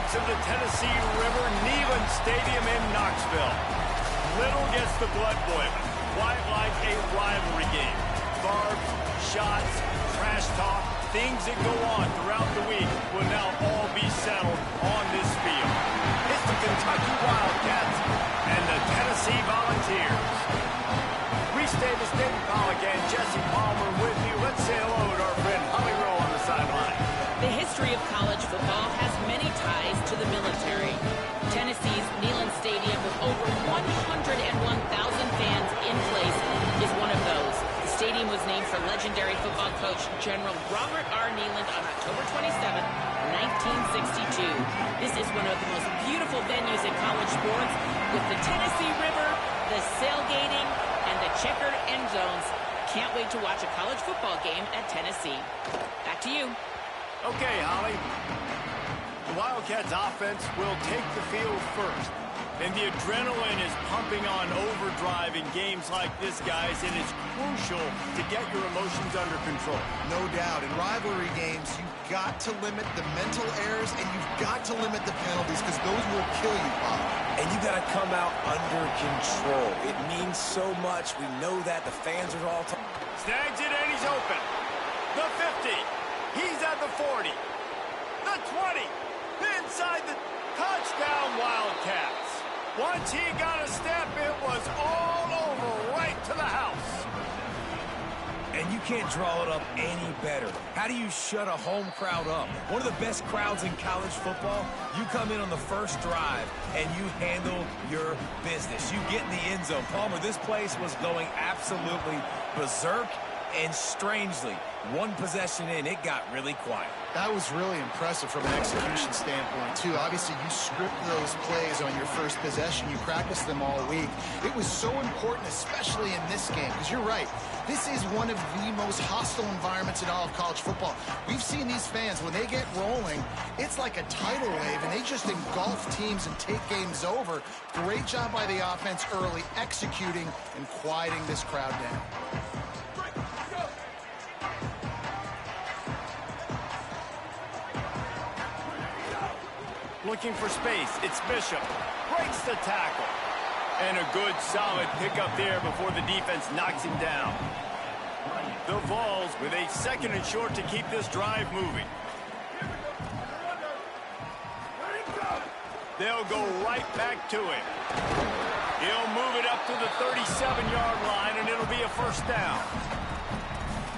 banks of the Tennessee River, Neyland Stadium in Knoxville. Little gets the blood boiling, quite like a rivalry game. Barbs, shots, trash talk, things that go on throughout the week will now all be settled on this field. It's the Kentucky Wildcats and the Tennessee Volunteers. Reese Davis, David Pollack, and Jesse Palmer with you. Let's say hello to our friend Holly Rowe on the sideline. The history of college football has many ties to the military. Tennessee's Neyland Stadium, with over 101,000 fans in place, is one of those. The stadium was named for legendary football coach General Robert R. Neyland on October 27, 1962. This is one of the most beautiful venues in college sports, with the Tennessee River, the sailgating, and the checkered end zones. Can't wait to watch a college football game at Tennessee. Back to you. Okay, Holly. The Wildcats offense will take the field first. And the adrenaline is pumping on overdrive in games like this, guys, and it's crucial to get your emotions under control. No doubt. In rivalry games, you've got to limit the mental errors, and you've got to limit the penalties, because those will kill you, Bob. And you got to come out under control. It means so much. We know that. The fans are all talking. Snags it, and he's open. The 50. He's at the 40. The 20. Inside the touchdown, Wildcats. Once he got a step, it was all over, right to the house. And you can't draw it up any better. How do you shut a home crowd up? One of the best crowds in college football. You come in on the first drive, and you handle your business. You get in the end zone. Palmer, this place was going absolutely berserk, and strangely, one possession in, it got really quiet. That was really impressive from an execution standpoint, too. Obviously, you script those plays on your first possession. You practice them all week. It was so important, especially in this game, because you're right. This is one of the most hostile environments in all of college football. We've seen these fans, when they get rolling, it's like a tidal wave, and they just engulf teams and take games over. Great job by the offense early, executing and quieting this crowd down. Looking for space. It's Bishop. Breaks the tackle. And a good, solid pickup there before the defense knocks him down. The Vols with a second and short to keep this drive moving. They'll go right back to him. He'll move it up to the 37-yard line, and it'll be a first down.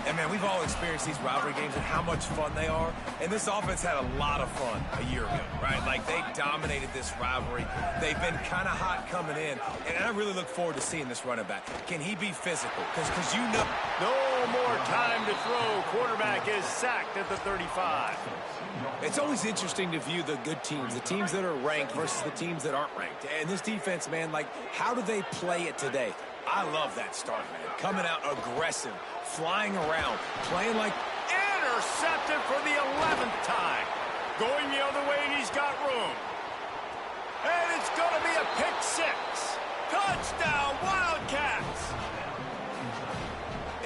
And, man, we've all experienced these rivalry games and how much fun they are. And this offense had a lot of fun a year ago, right? Like, they dominated this rivalry. They've been kind of hot coming in. And I really look forward to seeing this running back. Can he be physical? Because you know. No more time to throw. Quarterback is sacked at the 35. It's always interesting to view the good teams, the teams that are ranked versus the teams that aren't ranked. And this defense, man, like, how do they play it today? I love that start, man. Coming out aggressive, flying around, playing like... Intercepted for the 11th time. Going the other way, and he's got room. And it's going to be a pick six. Touchdown, Wildcats.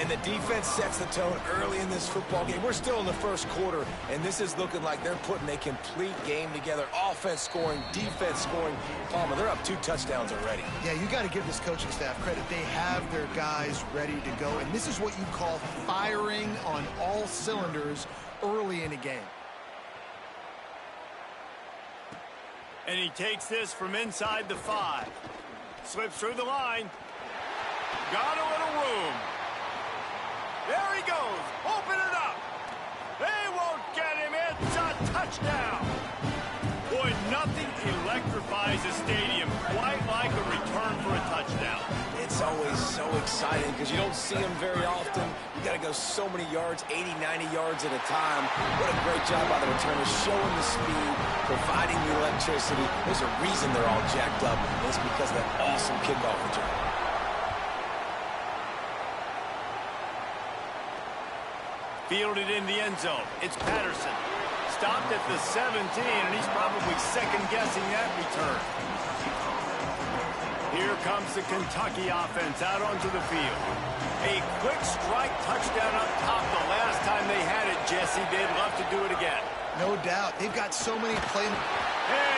And the defense sets the tone early in this football game. We're still in the first quarter, and this is looking like they're putting a complete game together. Offense scoring, defense scoring. Palmer, they're up 2 touchdowns already. Yeah, you got to give this coaching staff credit. They have their guys ready to go, and this is what you call firing on all cylinders early in a game. And he takes this from inside the 5. Slips through the line. Got a little room. There he goes. Open it up. They won't get him. It's a touchdown. Boy, nothing electrifies a stadium quite like a return for a touchdown. It's always so exciting because you don't see them very often. You got to go so many yards, 80, 90 yards at a time. What a great job by the returners, showing the speed, providing the electricity. There's a reason they're all jacked up. It's because of that awesome kickoff return. Fielded in the end zone. It's Patterson. Stopped at the 17, and he's probably second-guessing that return. Here comes the Kentucky offense out onto the field. A quick strike touchdown up top the last time they had it, Jesse. They'd love to do it again. No doubt. They've got so many play.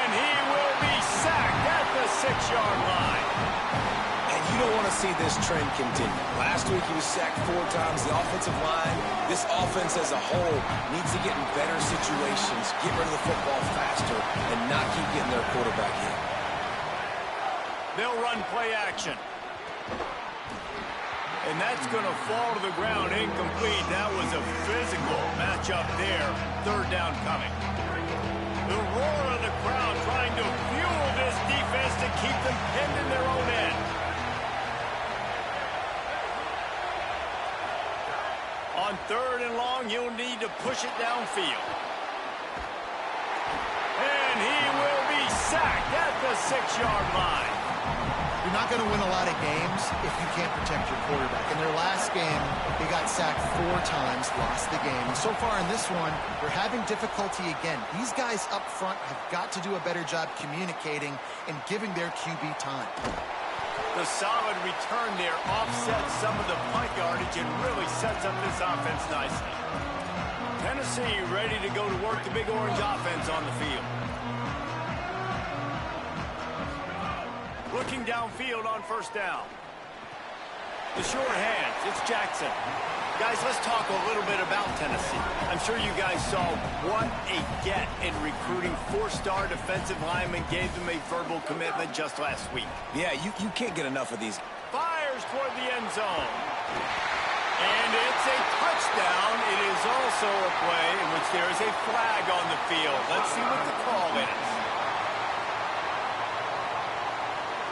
And he will be sacked at the 6-yard line. And you don't want to see this trend continue. Last week he was sacked 4 times. The offensive line, this offense as a whole, needs to get in better situations, get rid of the football faster, and not keep getting their quarterback in. They'll run play action. And that's going to fall to the ground incomplete. That was a physical matchup there. 3rd down coming. The roar of the crowd trying to fuel this defense to keep them pinned in their own end. On 3rd and long, you'll need to push it downfield. And he will be sacked at the 6-yard line. You're not going to win a lot of games if you can't protect your quarterback. In their last game, they got sacked 4 times, lost the game. And so far in this one, they're having difficulty again. These guys up front have got to do a better job communicating and giving their QB time. The solid return there offsets some of the punt yardage and really sets up this offense nicely. Tennessee ready to go to work the Big Orange offense on the field. Looking downfield on 1st down. The short hands, it's Jackson. Guys, let's talk a little bit about Tennessee. I'm sure you guys saw what a get in recruiting 4-star defensive linemen gave them a verbal commitment just last week. Yeah, you can't get enough of these. Fires toward the end zone. And it's a touchdown. It is also a play in which there is a flag on the field. Let's see what the call is.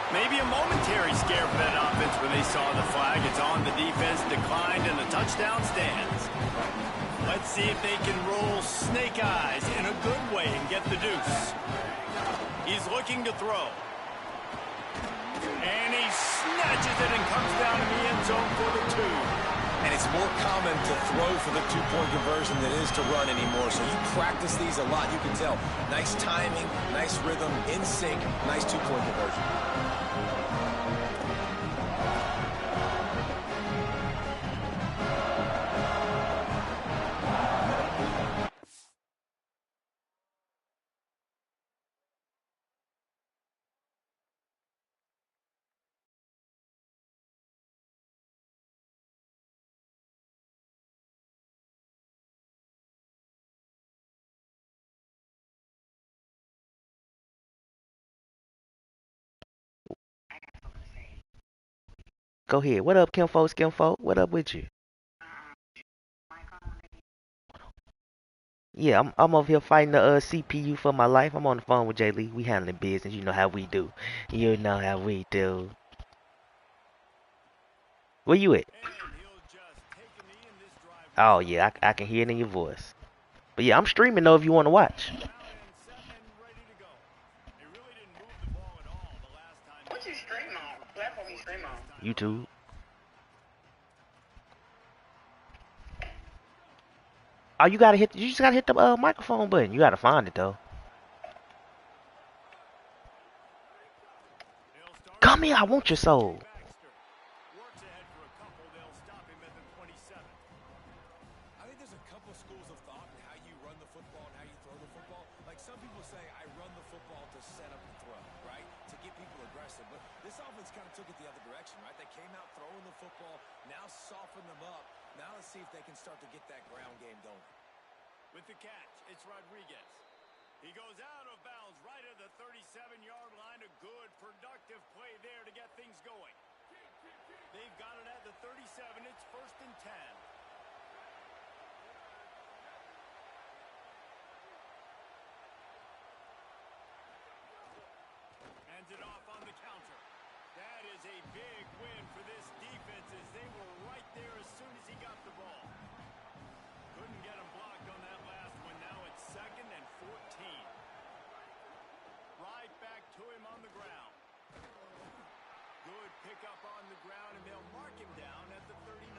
Maybe a momentary scare for that offense when they saw the flag. It's on, the defense declined, and the touchdown stands. Let's see if they can roll snake eyes in a good way and get the deuce. He's looking to throw. And he snatches it and comes down in the end zone for the 2. And it's more common to throw for the 2-point conversion than it is to run anymore. So you practice these a lot. You can tell. Nice timing, nice rhythm, in sync, nice 2-point conversion. Go ahead. What up, Kimfolk, Skimfolk? What up with you? Yeah, I'm over here fighting the CPU for my life. I'm on the phone with Jay Lee. We handling business. You know how we do. You know how we do. Where you at? Oh yeah, I can hear it in your voice. But yeah, I'm streaming though if you want to watch. What you stream on? What platform you stream on? YouTube. Oh, you just gotta hit the microphone button. You gotta find it though. Come here, I want your soul. I think there's a couple schools of thought in how you run the football and how you throw the football. Like some people say, I run the football to set up and throw, right? To get people aggressive. But this offense kind of took it the other direction, right? They came out throwing the football, now soften them up. Now let's see if they can start to get that ground game going. With the catch, it's Rodriguez. He goes out of bounds right at the 37-yard line. A good, productive play there to get things going. They've got it at the 37. It's 1st and 10. Hands it off on the counter. That is a big win for this defense as they were right there as soon as he got the ball. Couldn't get him blocked on that last one. Now it's 2nd and 14. Right back to him on the ground. Good pickup on the ground, and they'll mark him down at the 39.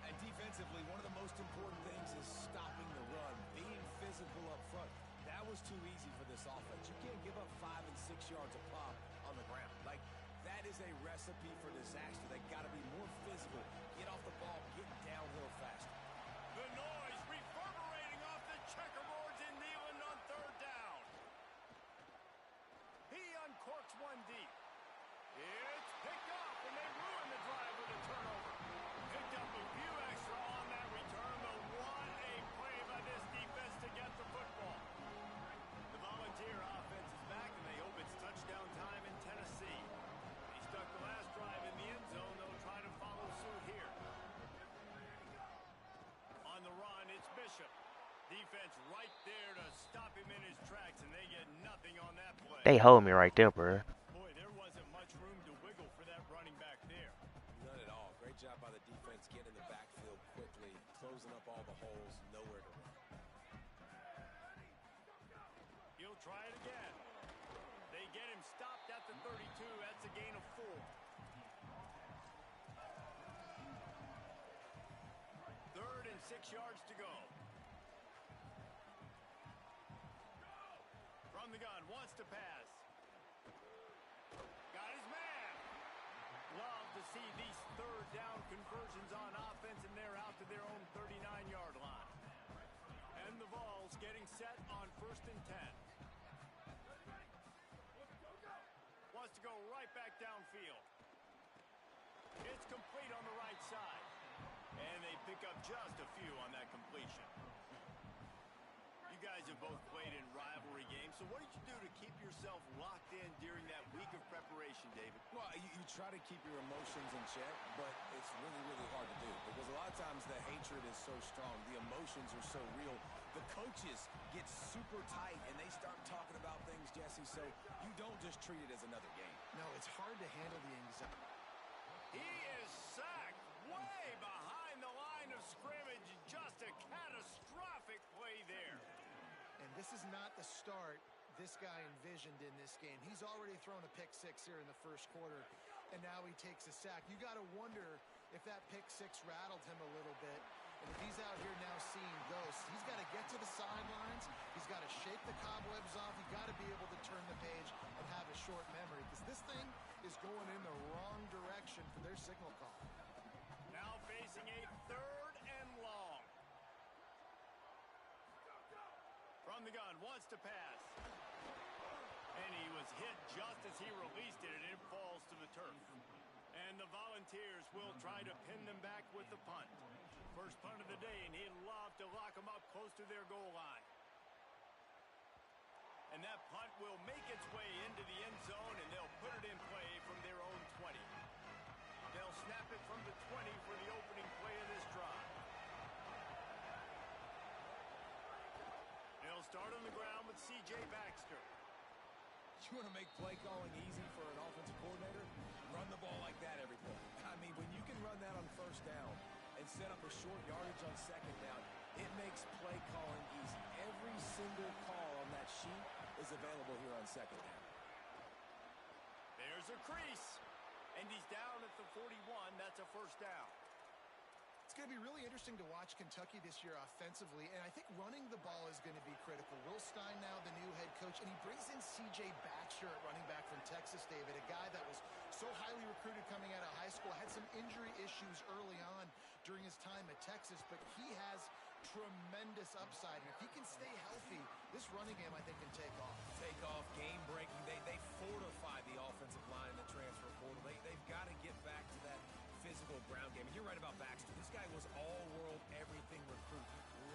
And defensively, one of the most important things is stopping the run, being physical up front. That was too easy for this offense. You can't give up 5 and 6 yards a pop on the ground. Like, that is a recipe for disaster. They got to be more physical, get off the ball, get downhill faster. The noise reverberating off the checkerboards in Neyland on 3rd down. there to stop him in his tracks, and they get nothing on that play. They hold me right there, bro. Boy, there wasn't much room to wiggle for that running back there. None at all. Great job by the defense getting in the backfield quickly, closing up all the holes, nowhere to run. He'll try it again. They get him stopped at the 32. That's a gain of 4. Third and 6 yards to go. From the gun, wants to pass. Got his man. Love to see these third down conversions on offense, and they're out to their own 39-yard line. And the Vols getting set on 1st and 10. Wants to go right back downfield. It's complete on the right side. And they pick up just a few on that completion. You guys have both played in rivalry games, so what did you do to keep yourself locked in during that week of preparation, David? Well, you try to keep your emotions in check, but it's really, really hard to do because a lot of times the hatred is so strong. The emotions are so real. The coaches get super tight, and they start talking about things, Jesse, so you don't just treat it as another game. No, it's hard to handle the anxiety. He is sacked way behind the line of scrimmage. Just a catastrophic play there. And this is not the start this guy envisioned in this game. He's already thrown a pick 6 here in the first quarter, and now he takes a sack. You got to wonder if that pick 6 rattled him a little bit. And if he's out here now seeing ghosts, he's got to get to the sidelines. He's got to shake the cobwebs off. He's got to be able to turn the page and have a short memory, because this thing is going in the wrong direction for their signal call. Now facing a 3rd and long. From the gun, wants to pass. And he was hit just as he released it, and it falls to the turf. And the Volunteers will try to pin them back with the punt. First punt of the day, and he'd love to lock them up close to their goal line. And that punt will make its way into the end zone, and they'll put it in play from their own 20. They'll snap it from the 20 for the opening play of this drive. They'll start on the ground with C.J. Baxter. You want to make play calling easy for an offensive coordinator? Run the ball like that every play. I mean, when you can run that on 1st down and set up a short yardage on 2nd down, it makes play calling easy. Every single call on that sheet is available here on 2nd down. There's a crease, and he's down at the 41. That's a 1st down. It's going to be really interesting to watch Kentucky this year offensively, and I think running the ball is going to be critical. Will Stein now the new head coach, and he brings in C.J. Baxter at running back from Texas, David, a guy that was so highly recruited coming out of high school, had some injury issues early on during his time at Texas, but he has tremendous upside, and if he can stay healthy, this running game, I think, can take off. Take off, game-breaking. They fortify the offensive line in the transfer portal. They've got to get back to that physical ground game. And you're right about Baxter. This guy was all-world, everything recruit.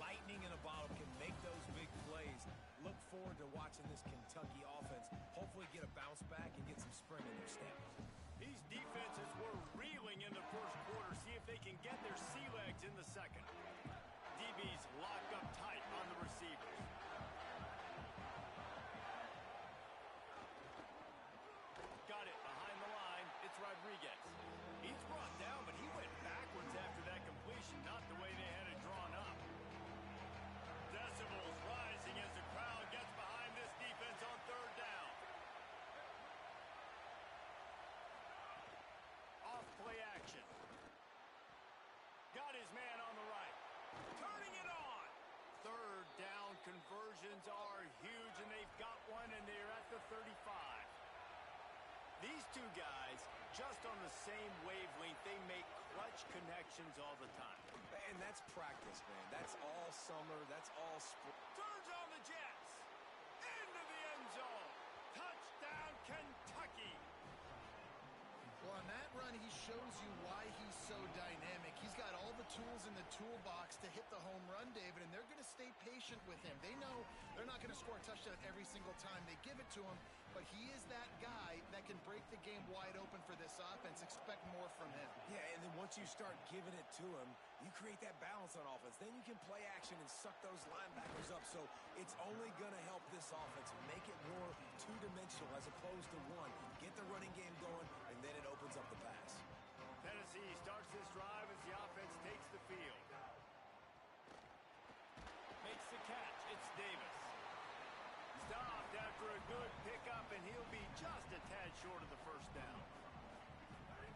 Lightning in a bottle, can make those big plays. Look forward to watching this Kentucky offense hopefully get a bounce back and get some spring in their step. These defenses were reeling in the first quarter. See if they can get their sea legs in the second. DBs locked up tight on the receivers. Got it behind the line. It's Rodriguez. He's brought down, but he went backwards after that completion, not the way they had it drawn up. Decibels rising as the crowd gets behind this defense on 3rd down. Off play action. Got his man on the right. Turning it on. 3rd down conversions are huge, and they've got one, and they're at the 35. These two guys, just on the same wavelength, they make clutch connections all the time. And that's practice, man. That's all summer. That's all spring. Turns on the Jets. Into the end zone. Touchdown, Kentucky. Well, on that run, he shows you why he's so dynamic. He's got all the tools in the toolbox to hit the home run, David, and they're going to stay patient with him. They know they're not going to score a touchdown every single time they give it to him, but he is that guy that can break the game wide open for this offense. Expect more from him. Yeah, and then once you start giving it to him, you create that balance on offense. Then you can play action and suck those linebackers up. So it's only going to help this offense make it more two-dimensional as opposed to one. Get the running game going, and then it opens up the pass. Tennessee starts this drive as the offense takes the field. Makes the catch. It's Davis. Stopped after a good pickup, and he'll be just a tad short of the first down.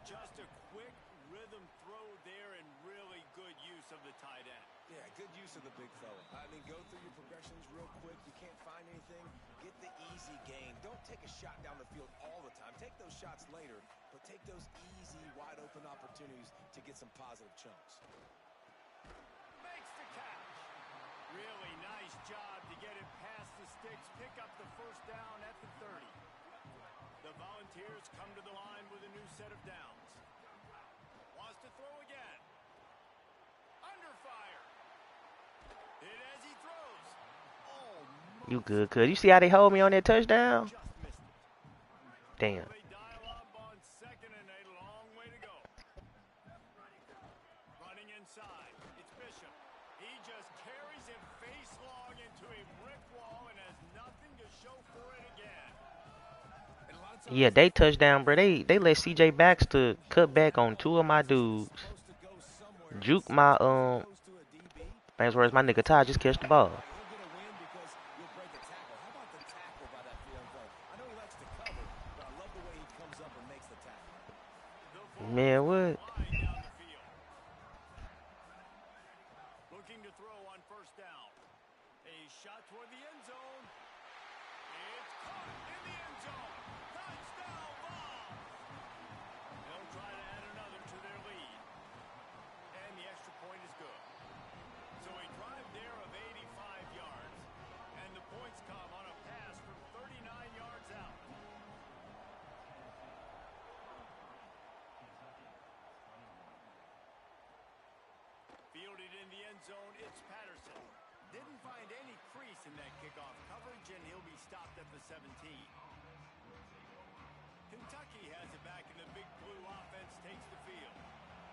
Just a quick rhythm throw there and really good use of the tight end. Yeah, good use of the big fella. I mean, go through your progressions real quick. You can't find anything. Get the easy gain. Don't take a shot down the field all the time. Take those shots later, but take those easy, wide-open opportunities to get some positive chunks. Makes the catch. Really nice job to get it past the sticks. Pick up the first down at the 30. The Volunteers come to the line with a new set of downs. Wants to throw again. Under fire. Hit as he throws. Oh, You good, cuz. You see how they hold me on that touchdown? just missed it. Damn. They dial up on second and a long way to go. Running inside. It's Bishop. He just carries him face long into a brick wall and has nothing to show for it again. Yeah, they touchdown, bro. They let CJ Baxter cut back on two of my dudes. Juke my Thanks words, my nigga Ty just catch the ball. Man, what? Looking to throw on first down. A shot toward the end zone. It's caught in the end zone. Touchdown ball. They'll try to add another to their lead. And the extra point is good. So a drive there of 85 yards. And the points come on a pass from 39 yards out. Fielded in the end zone, it's Patterson. Didn't find any crease in that kickoff coverage, and he'll be stopped at the 17. Kentucky has it back, and the Big Blue offense takes the field.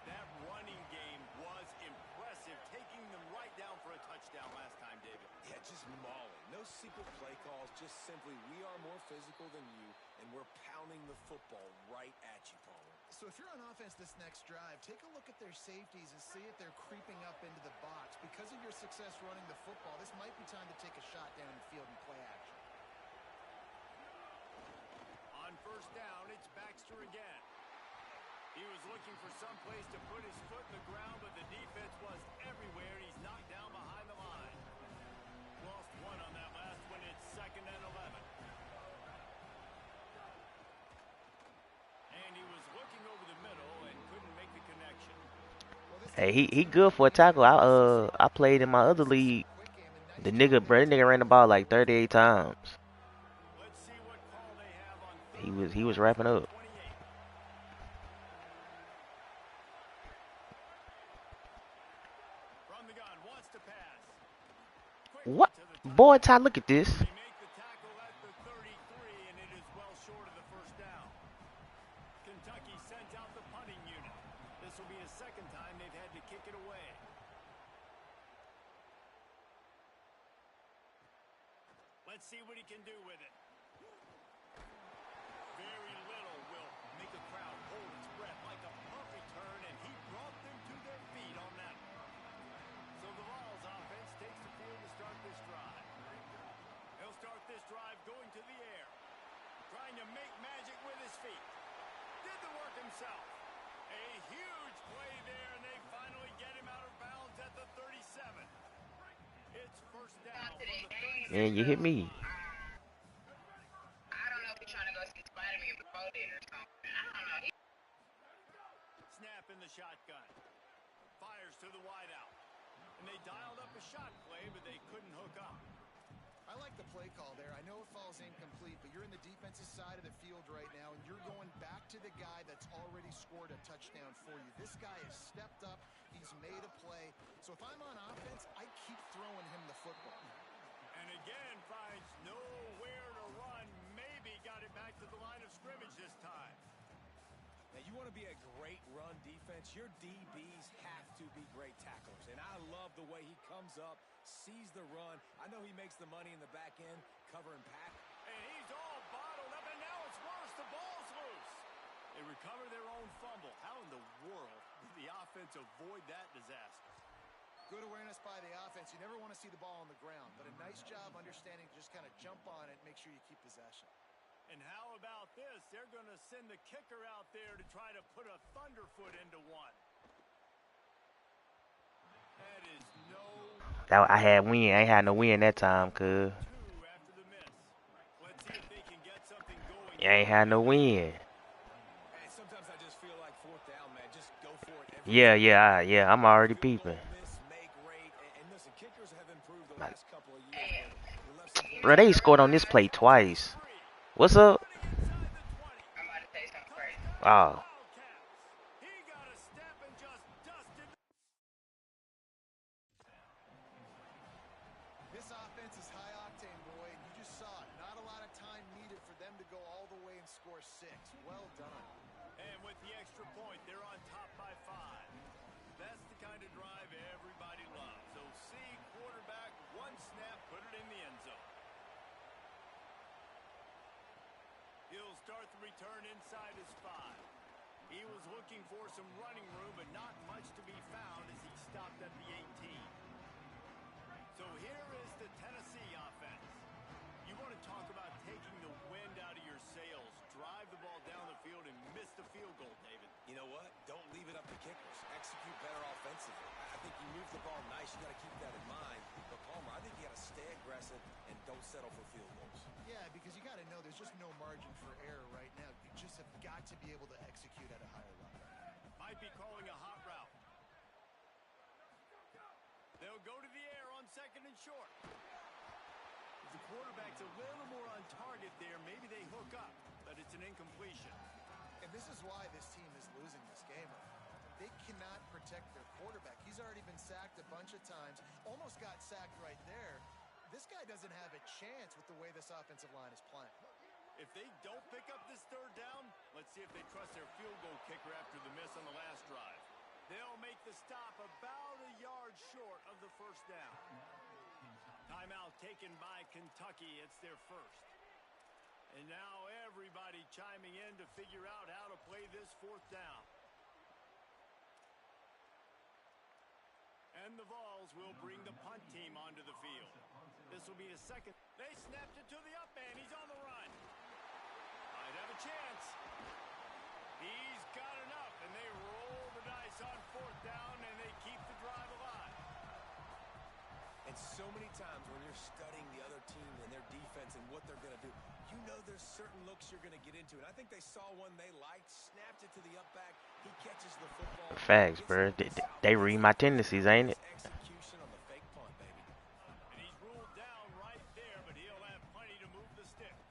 That running game was impressive, taking them right down for a touchdown last time, David. Yeah, just mauling. No secret play calls, just simply we are more physical than you, and we're pounding the football right at you, Palmer. So if you're on offense this next drive, take a look at their safeties and see if they're creeping up into the box. Because of your success running the football, this might be time to take a shot down in the field and play action. On first down, it's Baxter again. He was looking for some place to put his foot in the ground, but the defense was everywhere, and he's knocked down behind the line. Lost one on that last one. It's 2nd and 11. And he was looking over the middle and couldn't make the connection. Hey, he good for a tackle. I played in my other league. The nigga, bro, that nigga ran the ball like 38 times. Let's see what call they have on He was wrapping up. 28. From the gun, wants to pass. Quick What? to the top. Boy, Ty, look at this. They make the tackle at the 33, and it is well short of the first down. Kentucky sent out the punting unit. This will be a second time they've had to kick it away. Let's see what he can do with it. Very little will make a crowd hold its breath like a punt return, and he brought them to their feet on that one. So the Vols offense takes the field to start this drive. He'll start this drive going to the air, trying to make magic with his feet. Did the work himself. A huge play there, and they finally get him out of bounds at the 37. It's first down from the 37. Man, you hit me. I don't know if he's trying to go see Spider-Man before then or something. I don't know. Snap in the shotgun. Fires to the wideout. And they dialed up a shot play, but they couldn't hook up. I like the play call there. I know it falls incomplete, but you're in the defensive side of the field right now, and you're going back to the guy that's already scored a a touchdown for you. This guy has stepped up. He's made a play. So if I'm on offense, I keep throwing him the football. And again, finds nowhere to run. Maybe got it back to the line of scrimmage this time. Now, you want to be a great run defense, your DBs have to be great tacklers. And I love the way he comes up, sees the run. I know he makes the money in the back end, cover and pack. And he's all bottled up, and now it's worse. The ball's loose. They recover their own fumble. How in the world did the offense avoid that disaster? Good awareness by the offense. You never want to see the ball on the ground, but a nice job understanding to just kind of jump on it, make sure you keep possession. And how about this? They're going to send the kicker out there to try to put a thunderfoot into one. That is no... I had win. I ain't had no win that time, cuz. After the miss. Let's see if they can get something going. You ain't had no win. And sometimes I just feel like fourth down, man. Just go for it. Yeah. I'm already peeping. And listen, kickers have improved the last couple of years. Bro, they scored on this play twice. What's up? I'm about to say something crazy. Oh. He got a step and just dusted. This offense is high octane, boy, and you just saw it. Not a lot of time needed for them to go all the way and score 6. Well done. And with the extra point, they're on top by 5. That's the kind of drive everybody loves. So see, quarterback, one snap, put it in the end zone. He'll start the return inside his 5. He was looking for some running room, but not much to be found as he stopped at the 18. So here is the Tennessee offense. You want to talk about taking the wind out of your sails. Drive the ball down the field and miss the field goal, David. You know what? Don't leave it up to kickers. Execute better offensively. I think you move the ball nice. You got to keep that in mind. But Palmer, I think you got to stay aggressive and don't settle for field goals. Yeah, because you got to know there's just no margin for error right now. You just have got to be able to execute at a higher level. Might be calling a hot route. They'll go to the air on 2nd and short. If the quarterback's a little more on target there, maybe they hook up, but it's an incompletion. And this is why this team is losing this game. They cannot protect their quarterback. He's already been sacked a bunch of times, almost got sacked right there. This guy doesn't have a chance with the way this offensive line is playing. If they don't pick up this 3rd down, let's see if they trust their field goal kicker after the miss on the last drive. They'll make the stop about a yard short of the 1st down. Timeout taken by Kentucky. It's their 1st. And now everybody chiming in to figure out how to play this 4th down. And the Vols will bring the punt team onto the field. This will be his 2nd. They snapped it to the up man. He's on the run. Might have a chance. He's got enough, and they roll the dice on 4th down, and they keep the drive alive. And so many times when you're studying the other team and their defense and what they're going to do, you know there's certain looks you're going to get into. And I think they saw one they liked, snapped it to the up back. He catches the football. Facts, bro. They read my tendencies, ain't it? Execution on the fake punt, baby. And he's ruled down right there, but he'll have plenty to move the sticks.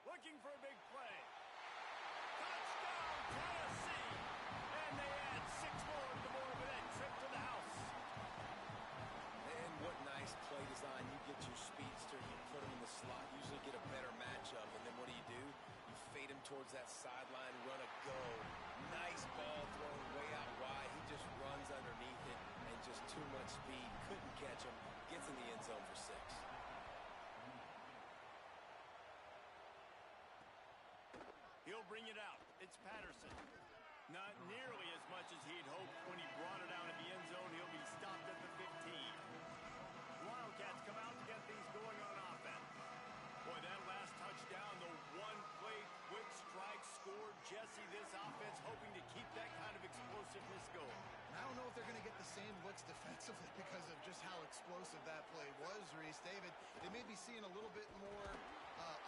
Looking for a big play. Touchdown, Tennessee! And they add 6 more to the board with that trip to the house. And what nice play design. You get your speedster, you put him in the slot, usually get a better matchup. And then what do? You fade him towards that sideline, run a go. Nice ball thrown way out wide. He just runs underneath it and just too much speed. Couldn't catch him. Gets in the end zone for 6. He'll bring it out. It's Patterson. Not nearly as much as he'd hoped when he brought it out in the end zone. He'll be stopped at the 15. Wildcats come out to get things going on offense. Boy, that last touchdown, the one-play quick strike scored. Jesse, this offense hoping to keep that kind of explosiveness going. And I don't know if they're going to get the same looks defensively because of just how explosive that play was, Reese. David, they may be seeing a little bit more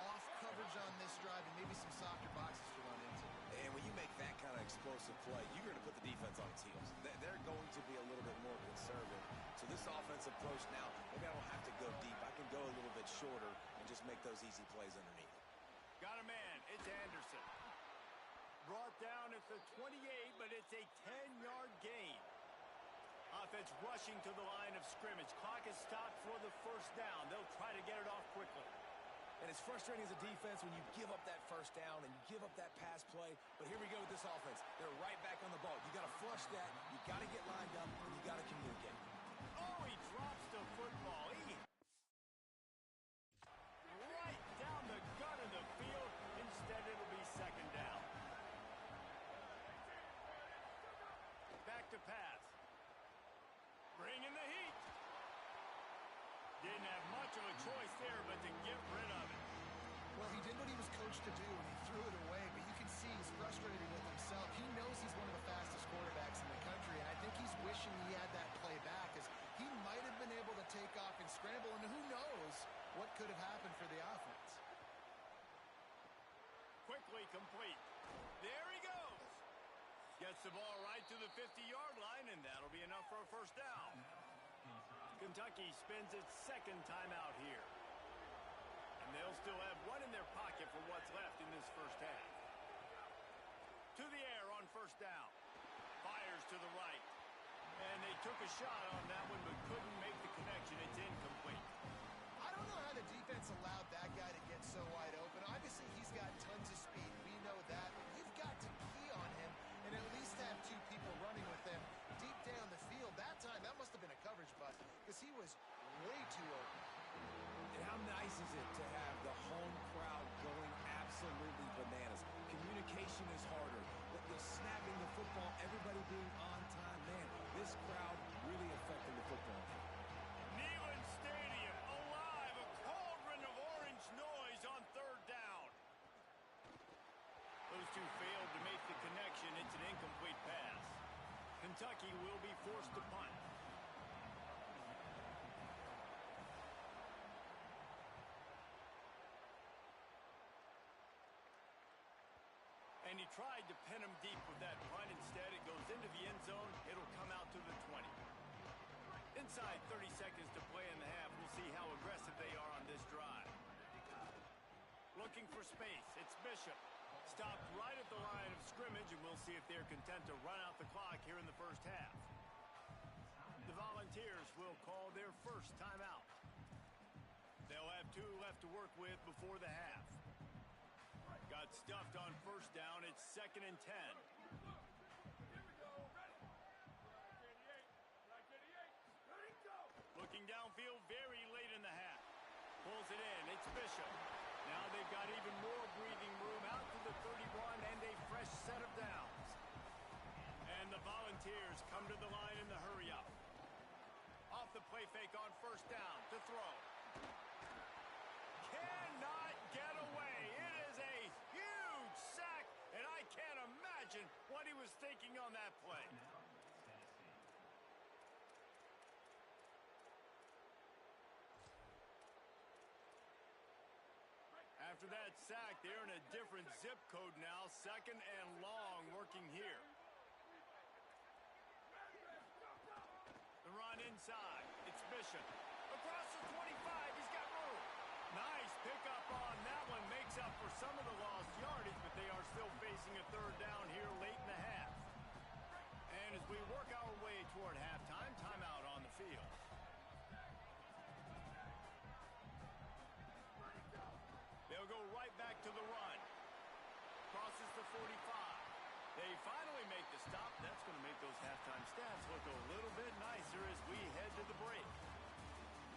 off coverage on this drive and maybe some softer boxes to run into. And when you make that kind of explosive play, you're going to put the defense on its heels. They're going to be a little bit more conservative. So this offensive approach now, maybe I don't have to go deep. I can go a little bit shorter and just make those easy plays underneath. Got a man. It's Anderson. Brought down at the 28, but it's a 10-yard gain. Offense rushing to the line of scrimmage. Clock is stopped for the first down. They'll try to get it off quickly. And it's frustrating as a defense when you give up that first down and you give up that pass play. But here we go with this offense. They're right back on the ball. You got to flush that. You got to get lined up, and you got to communicate. Oh, he drops the football. Right down the gut of the field. Instead, it'll be second down. Back to pass. Bringing the heat. Didn't have much of a choice there, but to get rid of it. Well, he did what he was coached to do, and he threw it away, but you can see he's frustrated with himself. He knows he's one of the fastest quarterbacks in the country, and I think he's wishing he had that play back, as he might have been able to take off and scramble, and who knows what could have happened for the offense. Quickly complete. There he goes. Gets the ball right to the 50-yard line, and that'll be enough for a first down. Kentucky spends its second timeout here. And they'll still have one in their pocket for what's left in this first half. To the air on first down. Fires to the right. And they took a shot on that one, but couldn't make the connection. It's incomplete. I don't know how the defense allowed that guy to get so wide open. Obviously, he's got tons of speed. We know that. But you've got to key on him and at least have two people running with him deep down the field. That time, that must have been a coverage bust because he was way too open. And how nice is it to have the home crowd going absolutely bananas? Communication is harder. The snapping the football, everybody being on time. Man, this crowd really affecting the football game. Neyland Stadium alive, a cauldron of orange noise on third down. Those two failed to make the connection. It's an incomplete pass. Kentucky will be forced to punt. And he tried to pin him deep with that punt. Instead, it goes into the end zone. It'll come out to the 20. Inside 30 seconds to play in the half. We'll see how aggressive they are on this drive. Looking for space. It's Bishop. Stopped right at the line of scrimmage, and we'll see if they're content to run out the clock here in the first half. The Volunteers will call their first timeout. They'll have two left to work with before the half. Got stuffed on first down. It's 2nd and 10. Looking downfield very late in the half. Pulls it in. It's Bishop. Now they've got even more breathing room out to the 31 and a fresh set of downs. And the Volunteers come to the line in the hurry-up. Off the play fake on first down to throw. Cannot get away. It is a huge sack, and I can't imagine what he was thinking on that play. After that sack, they're in a different zip code now. 2nd and long working here. The run inside. It's Bishop. Across the 25. He's got room. Nice pickup on that one. Makes up for some of the lost yardage, but they are still facing a third down here late in the half. And as we work our way toward halftime, timeout on the field. They'll go right back to the run. Crosses the 45. They finally make the stop. That's going to make those halftime stats look a little bit nicer as we head to the break.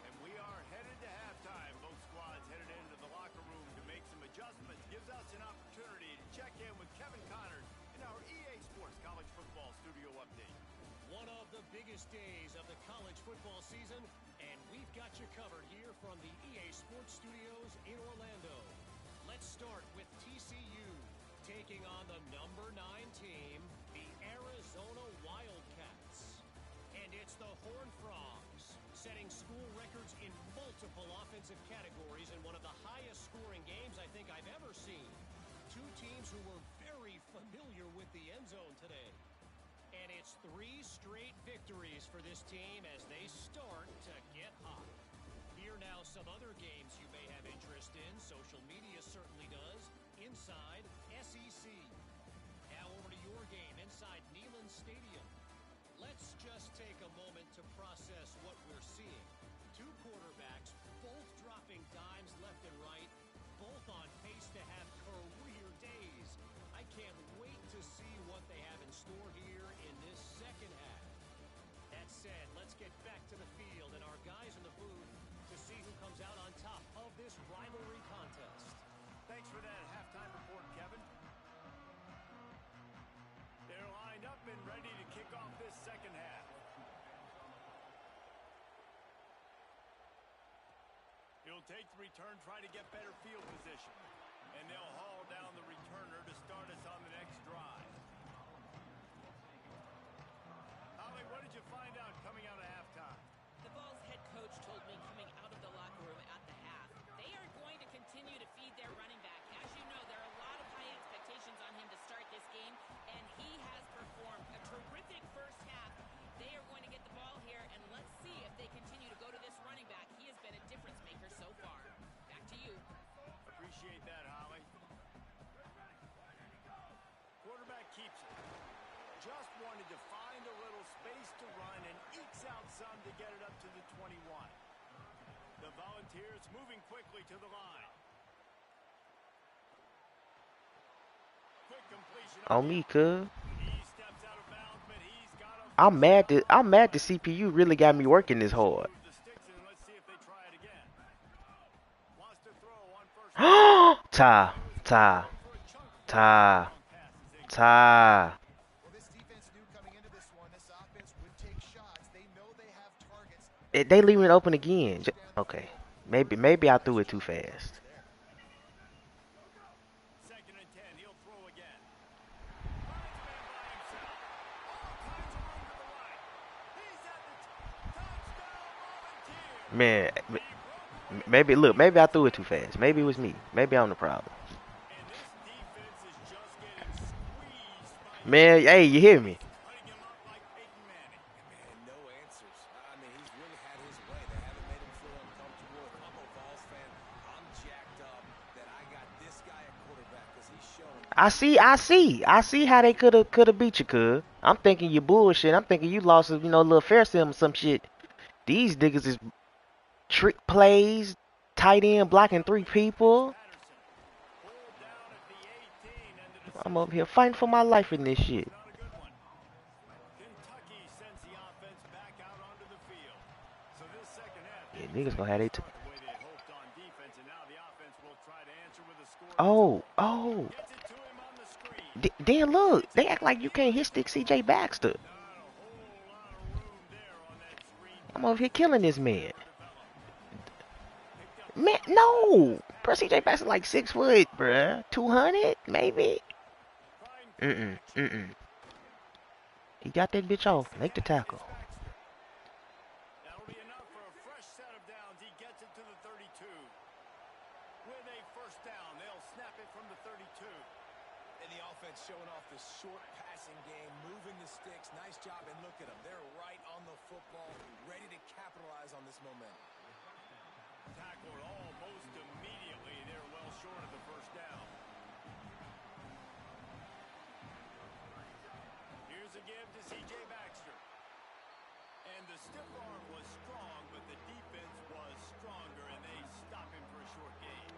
And we are headed to halftime. Both squads headed into the locker room to make some adjustments. Gives us an opportunity to check in with Kevin Connors in our EA Sports College Football Studio Update. One of the biggest days of the college football season, and we've got you covered here from the EA Sports Studios in Orlando. Let's start with TCU taking on the number 9 team, the Arizona Wildcats. And it's the Horned Frogs, setting school records in multiple offensive categories in one of the highest scoring games I think I've ever seen. Two teams who were very familiar with the end zone today. And it's 3 straight victories for this team as they start to get hot. Here now some other games you may have interest in. Social media certainly does. Inside SEC. Now over to your indoor game inside Neyland Stadium. Let's just take a moment to process what we're seeing. Two quarterbacks, both dropping dimes left and right, both on pace to have career days. I can't wait to see what they have in store here in this second half. That said, let's get back to the field and our guys in the booth to see who comes out on top of this rivalry contest. Thanks for that halftime report, Kevin. They're lined up and ready to kick off this second half. He'll take the return, try to get better field position. And they'll haul down the returner to start us on the next drive. Holly, what did you find out coming out of halftime? The Vols head coach told me coming out of the locker room at the half, they are going to continue to feed their running back. As you know, there are a lot of high expectations on him to start this game, and he has performed a terrific first half. They are going to get the ball here, and let's see if they continue to go to this running back. He has been a difference maker so far. Back to you. Appreciate that, Holly. Quarterback keeps it. Just wanted to find a little space to run and ekes out some to get it up to the 21. The Volunteers moving quickly to the line. Quick completion On me, cuz. He steps out of bounds, but he's got a I'm mad the CPU really got me working this hard. move the sticks in. Let's see if they try it again. Wants to throw on first. Ty. Well, this defense knew coming into this one, this offense would take shots. They know they have targets. They leaving it open again. Okay. Maybe I threw it too fast. Second and 10. He'll throw again. Finds man by himself. All kinds of room to the right. He's at the touchdown Volunteers. Man, maybe I threw it too fast. Maybe it was me. Maybe I'm the problem. And this defense is just getting squeezed by Man, hey, you hear me? cutting him up like Peyton Manning. Man, no answers. I mean, he's really had his way. They haven't made him feel uncomfortable. If I'm a Vols fan, I'm jacked up that I got this guy at quarterback because he's showing. I see how they could have beat you, cuz. I'm thinking you bullshit. I'm thinking you lost, a little fair sim or some shit. These niggas is trick plays, tight end blocking 3 people. Pulled down at the 18 and I'm over here fighting for my life in this shit. not a good one. Kentucky sends the offense back out onto the field. So this second half, Yeah, niggas gonna have they the way they hoped on defense, and now the offense will try to answer with a score. Oh. Gets it to him on the screen. Then look, they act like you can't hit stick CJ Baxter. Not a whole lot of room there on that screen. I'm over here killing this man. Man, no. Bro, CJ Baxter like 6 foot, bruh. 200, maybe. He got that bitch off. Make the tackle. That'll be enough for a fresh set of downs. He gets it to the 32. With a first down, they'll snap it from the 32. And the offense showing off the short passing game, moving the sticks. Nice job, and look at them. They're right on the football, ready to capitalize on this momentum. Tackled almost immediately. They're well short of the first down. Here's a give to C.J. Baxter. And the stiff arm was strong, but the defense was stronger, and they stop him for a short gain.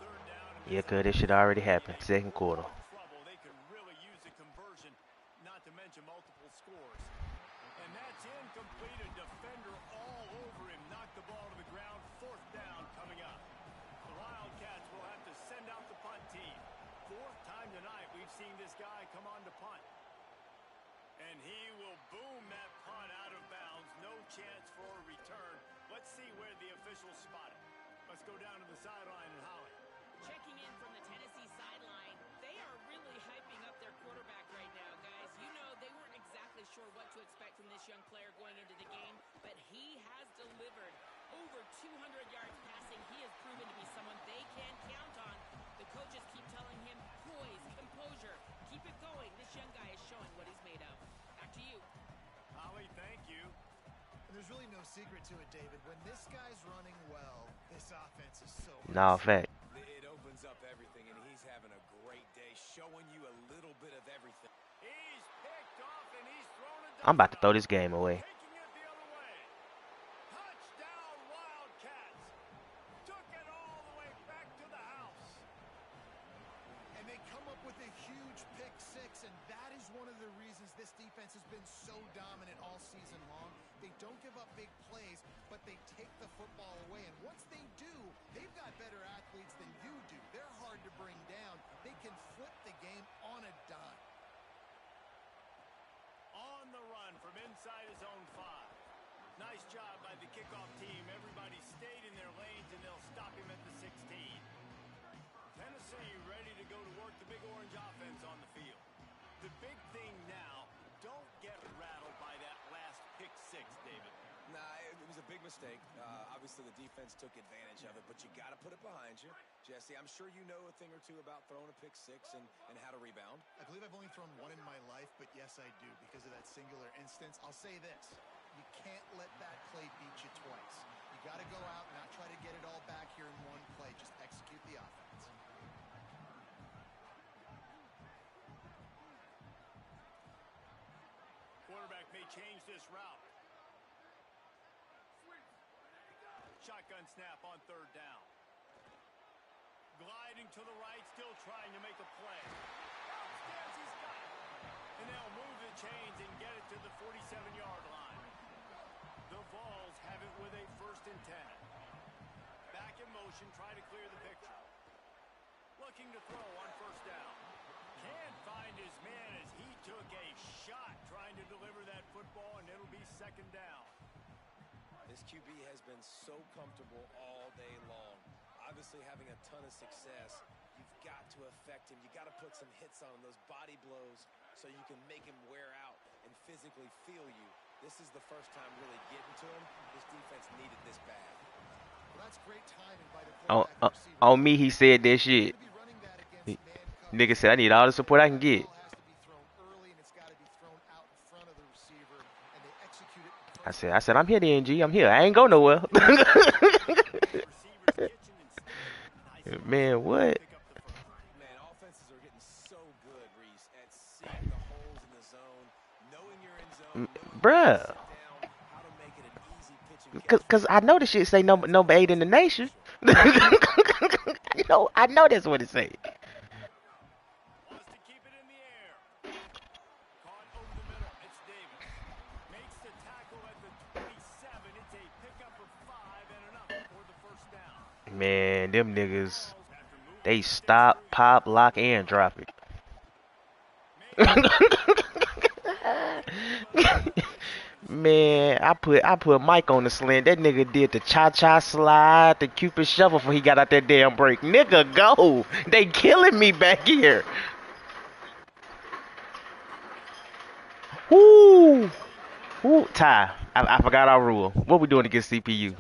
Third down. Yeah, cuz this shit already happened. Second quarter. Trouble. They could really use a conversion, not to mention multiple scores. And that's incomplete. A defender all over him. Knocked the ball to the ground. Fourth down coming up. The Wildcats will have to send out the punt team. Fourth time tonight we've seen this guy come on to punt. And he will boom that punt out of bounds. No chance for a return. Let's see where the officials spot it. Let's go down to the sideline and Holly. Checking in from the Tennessee sideline, they are really hyping up their quarterback right now, guys. You know, they weren't exactly sure what to expect from this young player going into the game, but he has delivered over 200 yards passing. He has proven to be someone they can count on. The coaches keep telling him, poise, composure, keep it going. This young guy is showing what he's made of. Back to you. Holly, thank you. And there's really no secret to it, David. When this guy's running well, this offense is so Nah, fact. It opens up everything, and he's having a great day, showing you a little bit of everything. He's picked off and he's thrown a I'm about to throw touchdown. this game away. Taking it the other way. Touchdown, Wildcats. Took it all the way back to the house. And they come up with a huge pick six, and that is one of the reasons this defense has been so dominant all season long. They don't give up big plays, but they take the football away. And once they do, they've got better athletes than you do. They're hard to bring down. They can flip the game on a dime. On the run from inside his own 5. Nice job by the kickoff team. Everybody stayed in their lanes, and they'll stop him at the 16. Tennessee ready to go to work the big orange offense on the field. The big thing now, don't get rattled by that last pick 6, David. Nah, it was a big mistake. Obviously, the defense took advantage of it, but you got to put it behind you. Jesse, I'm sure you know a thing or two about throwing a pick 6 and how to rebound. I believe I've only thrown one in my life, but yes, I do, because of that singular instance. I'll say this. You can't let that play beat you twice. You got to go out and not try to get it all back here in one play. Just execute the offense. Quarterback may change this route. Shotgun snap on 3rd down. Gliding to the right, still trying to make a play. Upstairs, he's got it. And they'll move the chains and get it to the 47-yard line. The Vols have it with a 1st and 10. Back in motion, try to clear the picture. Looking to throw on 1st down. Can't find his man as he took a shot trying to deliver that football, and it'll be 2nd down. This QB has been so comfortable all day long. Obviously having a ton of success. You've got to affect him. You got to put some hits on him, those body blows, so you can make him wear out and physically feel you. This is the first time really getting to him. This defense needed this bad. Well, that's great timing by the quarterback receiver. On me, he said that shit. Nigga said, I need all the support I can get. I said, I'm here, DNG. I'm here. I ain't go nowhere. Man, what? Man, offenses are getting so good, Reese, at seeing the holes in the zone, knowing you're in zone, Bruh. how to make it an easy pitch and Cause I know the shit say number 8 in the nation. You know, I know that's what it say. Wants to keep it in the air. Caught over the middle. It's Davis. Makes the tackle at the 27. It's a pickup of 5 and enough for the 1st down. Man, them niggas, they stop, pop, lock, and drop it. Man, I put Mike on the slant. That nigga did the cha-cha slide, the Cupid shuffle before he got out that damn break. Nigga, go. They killing me back here. Woo. Woo. Ty, I forgot our rule. What we doing against CPU?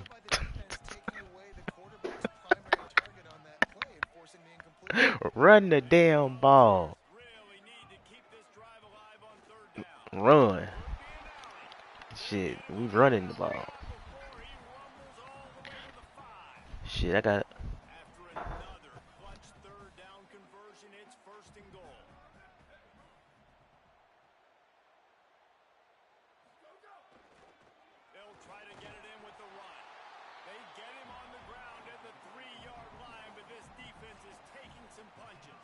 Run the damn ball. Run. Shit, we running the ball. Shit, I got. After another clutch 3rd down conversion, it's 1st and goal. They'll try to get it in with the run. They get him on the ground at the 3-yard line, but this defense is taking some punches.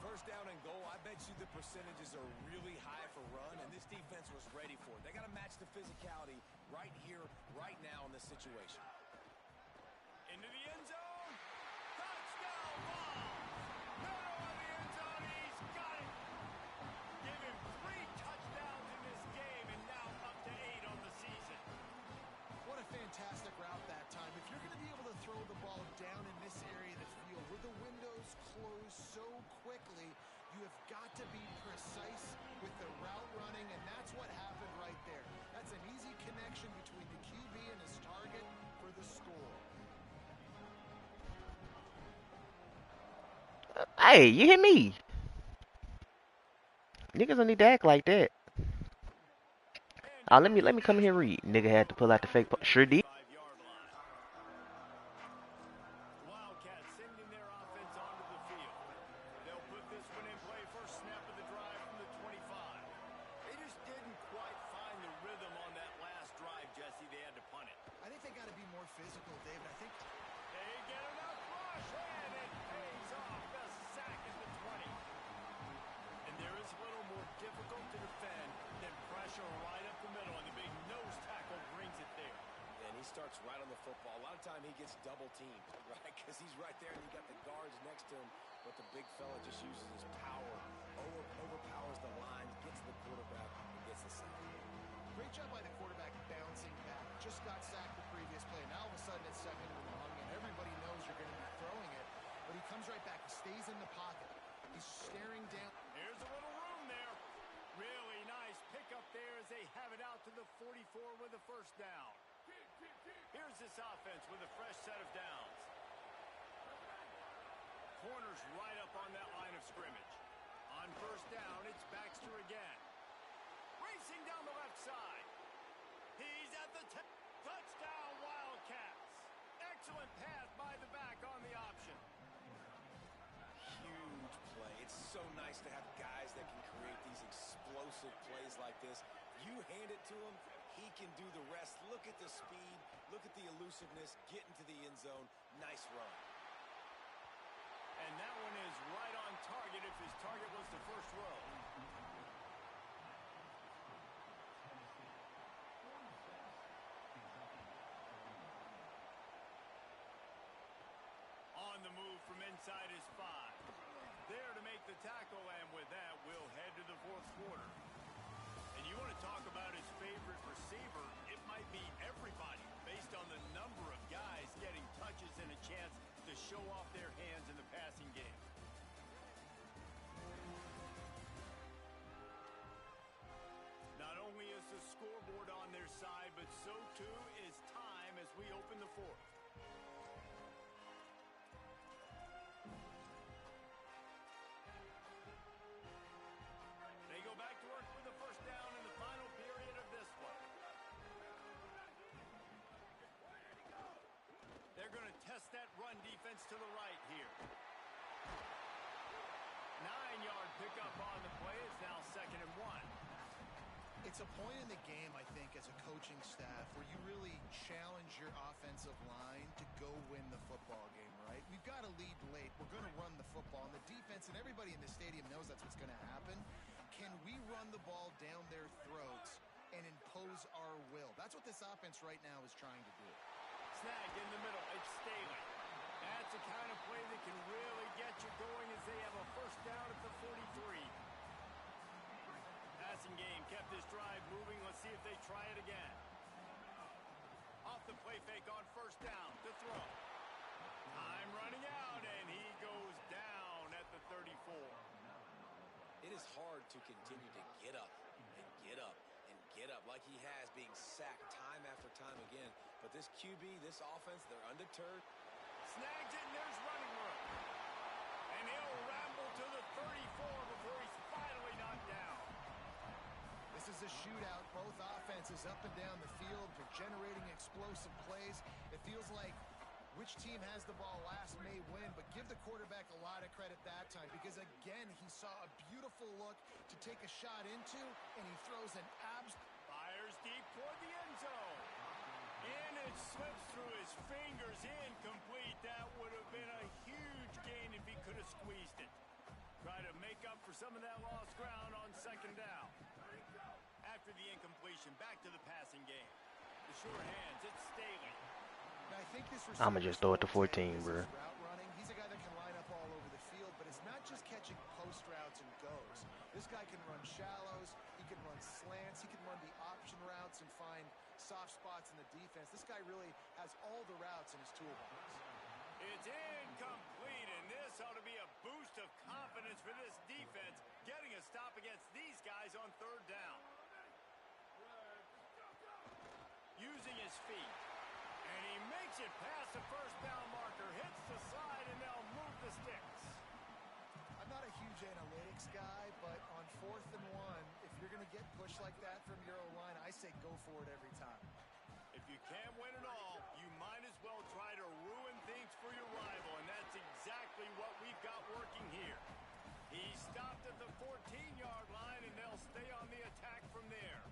1st down and goal, I bet you the percentages are really high for run, and this defense was ready for it. They got to match the physicality right here, right now in this situation. Into the end zone. Touchdown ball. Middle of the end zone. He's got it. Give him 3 touchdowns in this game, and now up to 8 on the season. What a fantastic route that time. If you're going to be able to throw the ball down in this area of the field where the windows close so quickly, you have got to be precise with the route running, and that's what happened right there. That's an easy connection between the QB and his target for the score. Hey, you hear me? Niggas don't need to act like that. Oh, let me come here and read. Nigga had to pull out the fake. Sure did. Wildcats sending their offense onto the field. They'll put this one in play for snap. got to be more physical, David. I think they get enough rush, and it pays off. The sack at the 20. And there is a little more difficult to defend than pressure right up the middle, and the big nose tackle brings it there. And he starts right on the football. A lot of time he gets double teamed, right? Because he's right there and you got the guards next to him. But the big fella just uses his power, overpowers the line, gets the quarterback, and gets the sack. great job by the quarterback bouncing back. Just got sacked the previous play. Now all of a sudden it's second and long, and everybody knows you're going to be throwing it. But he comes right back. He stays in the pocket. He's staring down. Here's a little room there. Really nice pickup there as they have it out to the 44 with a first down. Here's this offense with a fresh set of downs. Corners right up on that line of scrimmage. On first down, it's Baxter again. Racing down the left side. He's at the touchdown, Wildcats. Excellent pass by the back on the option. Huge play. It's so nice to have guys that can create these explosive plays like this. You hand it to him, he can do the rest. Look at the speed. Look at the elusiveness. Get into the end zone. Nice run. And that one is right on target if his target was the first row. On the move from inside his 5. There to make the tackle, and with that, we'll head to the fourth quarter. And you want to talk about his favorite receiver, it might be everybody, based on the number of guys getting touches and a chance to show off their hands in the passing game. Not only is the scoreboard on their side, but so too is time as we open the fourth. They go back to work with the first down in the final period of this one. They're going to test that run defense to the right here. 9-yard pickup on the play. It's now 2nd and 1. It's a point in the game, I think, as a coaching staff where you really challenge your offensive line to go win the football game, right? We've got to lead late. We're going to run the football. And the defense and everybody in the stadium knows that's what's going to happen. Can we run the ball down their throats and impose our will? That's what this offense right now is trying to do. Snag in the middle. It's Staley. That's the kind of play that can really get you going as they have a first down at the 43. Passing game kept this drive moving. Let's see if they try it again. Off the play fake on first down to throw. Time running out, and he goes down at the 34. It is hard to continue to get up and get up and get up like he has, being sacked time after time again. But this QB, this offense, they're undeterred. Snags it, and there's running room. And he'll ramble to the 34 before he's finally knocked down. This is a shootout. Both offenses up and down the field for generating explosive plays. It feels like which team has the ball last may win, but give the quarterback a lot of credit that time because, again, he saw a beautiful look to take a shot into, and he throws an Fires deep toward the end zone. And it slips through his fingers, incomplete. That would have been a huge gain if he could have squeezed it. Try to make up for some of that lost ground on 2nd down. After the incompletion, back to the passing game. The sure hands, it's Staley. Now, I think this I'ma just throw it to 14, bro. Route running. He's a guy that can line up all over the field, but it's not just catching post routes and goes. This guy can run shallows, he can run slants, he can run the option routes and find soft spots in the defense. This guy really has all the routes in his toolbox. It's incomplete, and this ought to be a boost of confidence for this defense, getting a stop against these guys on 3rd down. Using his feet. And he makes it past the first down marker, hits the side, and they'll move the sticks. I'm not a huge analytics guy, but on 4th and 1, if you're going to get pushed like that from your O-line, I say go for it every time. If you can't win it all, you might as well try to ruin things for your rival, and that's exactly what we've got working here. He stopped at the 14-yard line, and they'll stay on the attack from there.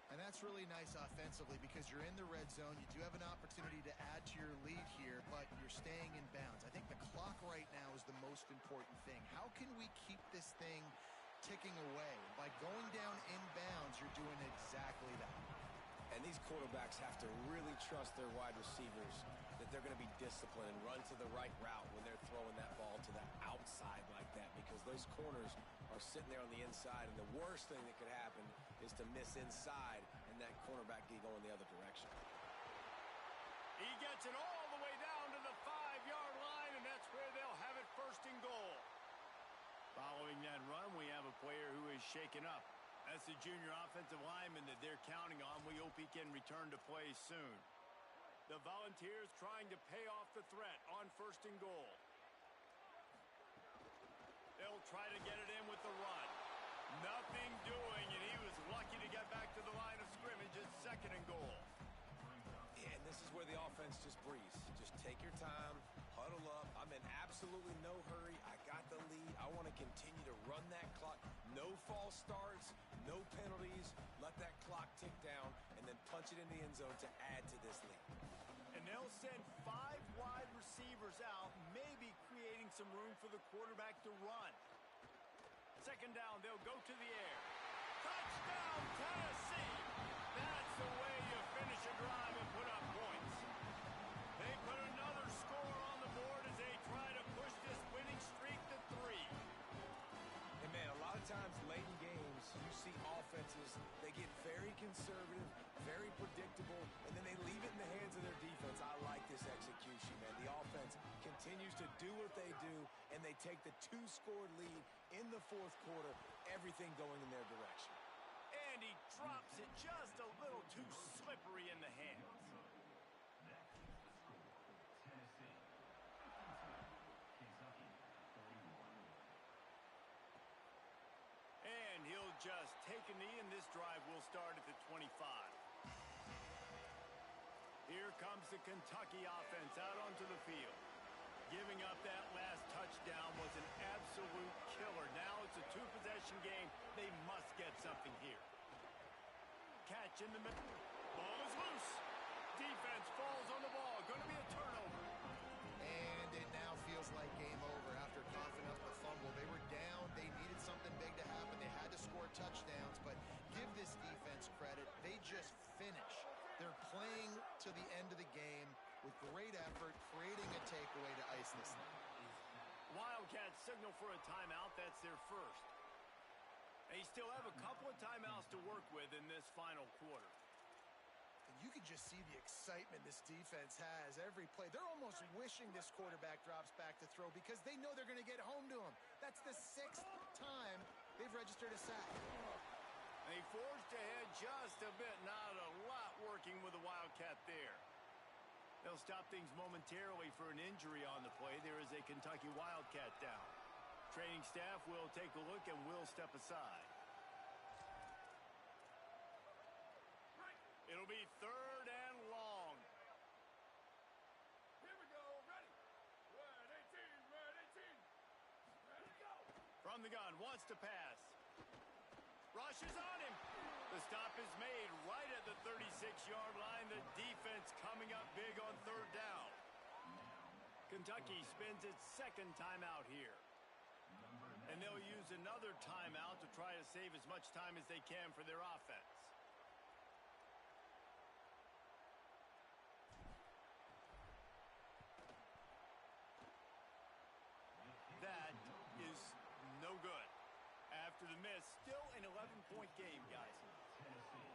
And that's really nice offensively because you're in the red zone. You do have an opportunity to add to your lead here, but you're staying in bounds. I think the clock right now is the most important thing. How can we keep this thing ticking away? By going down in bounds, you're doing exactly that. And these quarterbacks have to really trust their wide receivers that they're going to be disciplined and run to the right route when they're throwing that ball to the outside like that, because those corners are sitting there on the inside, and the worst thing that could happen is to miss inside and that cornerback get going the other direction. He gets it all the way down to the 5-yard line, and that's where they'll have it first and goal. Following that run, we have a player who is shaken up. That's the junior offensive lineman that they're counting on. We hope he can return to play soon. The Volunteers trying to pay off the threat on first and goal. They'll try to get it in with the run. Nothing doing, and he was lucky to get back to the line of scrimmage at second and goal. Yeah, and this is where the offense just breathes. Just take your time, huddle up. I'm in absolutely no hurry. I got the lead. I want to continue to run that clock. No false starts, no penalties. Let that clock tick down, and then punch it in the end zone to add to this lead. And they'll send 5 wide receivers out, maybe creating some room for the quarterback to run. Second down, they'll go to the air. Touchdown, Tennessee! That's the way you finish a drive and put up points. They put another score on the board as they try to push this winning streak to 3. And man, a lot of times late in games, you see offenses, they get very conservative, very predictable, and then they leave it in the hands of their defense. I like this execution, man. The offense continues to do what they do, and they take the 2-score lead in the fourth quarter, everything going in their direction. And he drops it just a little too slippery in the hands. And he'll just take a knee, and this drive will start at the 25. Here comes the Kentucky offense out onto the field. Giving up that last touchdown was an absolute killer. Now it's a 2-possession game. They must get something here. Catch in the middle. Ball is loose. Defense falls on the ball. Going to be a turnover. And it now feels like game over after coughing up the fumble. They were down. They needed something big to happen. They had to score touchdowns, but give this defense credit. They just finish. They're playing to the end of the game with great effort, creating a takeaway to ice this thing. Wildcats signal for a timeout. That's their first. They still have a couple of timeouts to work with in this final quarter. And you can just see the excitement this defense has every play. They're almost wishing this quarterback drops back to throw because they know they're going to get home to him. That's the 6th time they've registered a sack. They forged ahead just a bit. Not a lot working with the Wildcat there. They'll stop things momentarily for an injury on the play. There is a Kentucky Wildcat down. Training staff will take a look and will step aside. It'll be 3rd and long. Here we go. Ready. Red 18. Red 18. Ready, go. From the gun, wants to pass. Rushes on him. The stop is made right at the 36-yard line. The defense coming up big on 3rd down. Kentucky spends its 2nd timeout here. And they'll use another timeout to try to save as much time as they can for their offense. That is no good. After the miss, still an 11-point game, guys.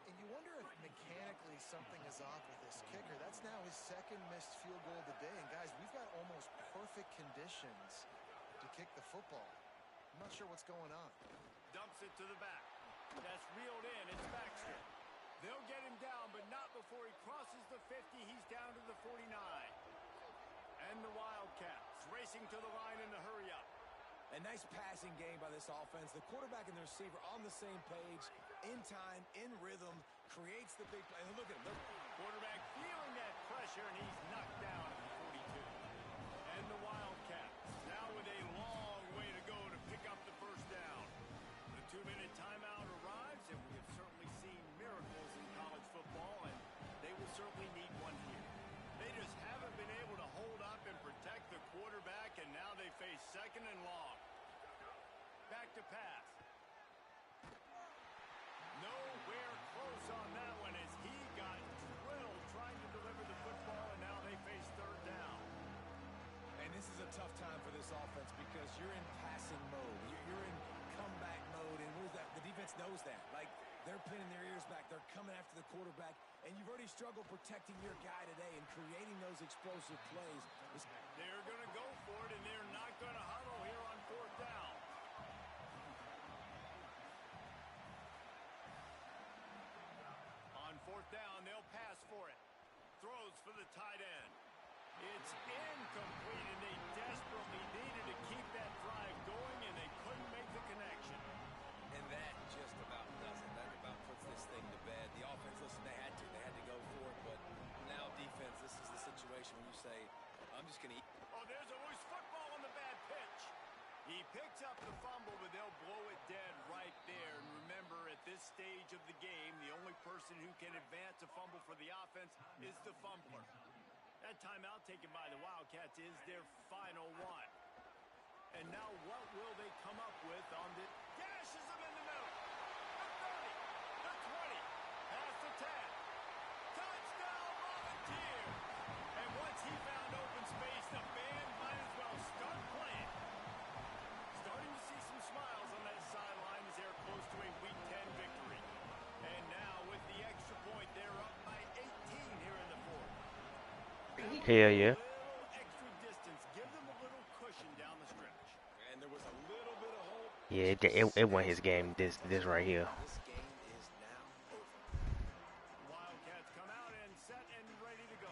And you wonder if mechanically something is off with this kicker. That's now his 2nd missed field goal of the day. And guys, we've got almost perfect conditions to kick the football. I'm not sure what's going on. Dumps it to the back. That's reeled in. It's Baxter. They'll get him down, but not before he crosses the 50. He's down to the 49. And the Wildcats racing to the line in the hurry up. A nice passing game by this offense. The quarterback and the receiver on the same page, in time, in rhythm, creates the big play. And look at him. Quarterback feeling that pressure, and he's knocked down at the 42. And the Wildcats now with a long way to go to pick up the 1st down. The 2-minute timeout arrives, and we have certainly seen miracles in college to pass. Nowhere close on that one as he got drilled trying to deliver the football, and now they face third down. And this is a tough time for this offense because you're in passing mode. You're in comeback mode, and the defense knows that. Like, they're pinning their ears back. They're coming after the quarterback, and you've already struggled protecting your guy today and creating those explosive plays. They're going to go for it, and they're not going to huddle here on fourth down. On fourth down, they'll pass for it. Throws for the tight end. It's incomplete, and they desperately needed to keep that drive going, and they couldn't make the connection. And that just about does it. That about puts this thing to bed. The offense, listen, they had to go for it, but now defense, this is the situation when you say, I'm just going to eat. Oh, there's always football on the bad pitch. He picks up the fumble, but they'll blow it dead right there. And remember, at this stage of the game, the only person who can advance a fumble for the offense is the fumbler. That timeout taken by the Wildcats is their final one. And now what will they come up with on the... Gashes them in the middle. The 30, the 20, past the 10. Touchdown, Volunteers! And once he found open space, the band might as well start playing. Starting to see some smiles on that sideline as they're close to a Week 10 victory. And now with the extra point, they're up by 18 here in the fourth. Hell yeah. Extra distance, give them a little cushion down the stretch. And there was a little bit of hope. Yeah, it wasn't his game. This right here. This game is now over. Wildcats come out and set and ready to go.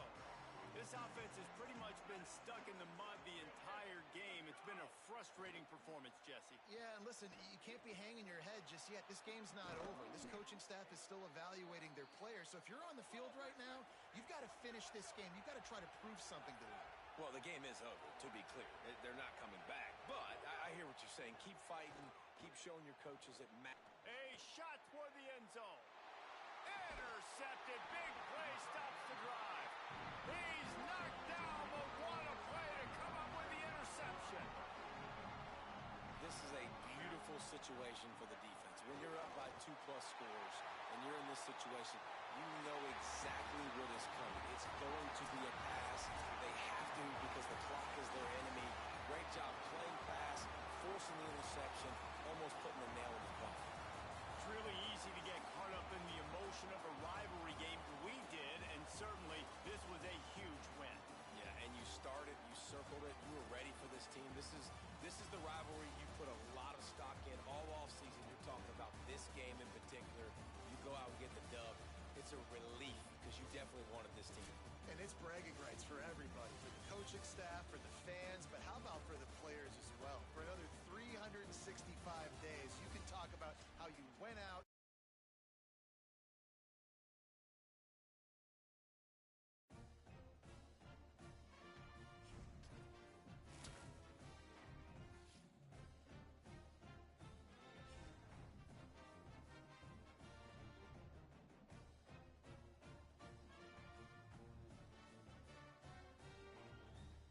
This offense has pretty much been stuck in the mud the entire game. It's been a frustrating performance, Jesse. Yeah, and listen, you can't be hanging your head just yet. This game's not over. This coaching staff is still evaluating their players. So if you're on the field right now, you've got to finish this game. You've got to try to prove something to them. Well, the game is over, to be clear. They're not coming back. But I hear what you're saying. Keep fighting. Keep showing your coaches that A shot toward the end zone. Intercepted. Big play stops the drive. He's knocked down, but what a play to come up with the interception. this is a beautiful situation for the defense. When you're up by 2+ scores and you're in this situation, you know exactly what is coming. It's going to be a pass. They have to because the clock is their enemy. Great job playing pass, forcing the interception, almost putting the nail in the coffin. It's really easy to get caught up in the emotion of a rivalry game. We did, and certainly this was a huge win. Yeah, and you started, you circled it, you were ready for this team. This is the rivalry you put a lot of stock in all offseason. You're talking about this game in particular. You go out and get the dub. It's a relief because you definitely wanted this team. And it's bragging rights for everybody, for the coaching staff, for the fans, but how about for the players as well? For another 365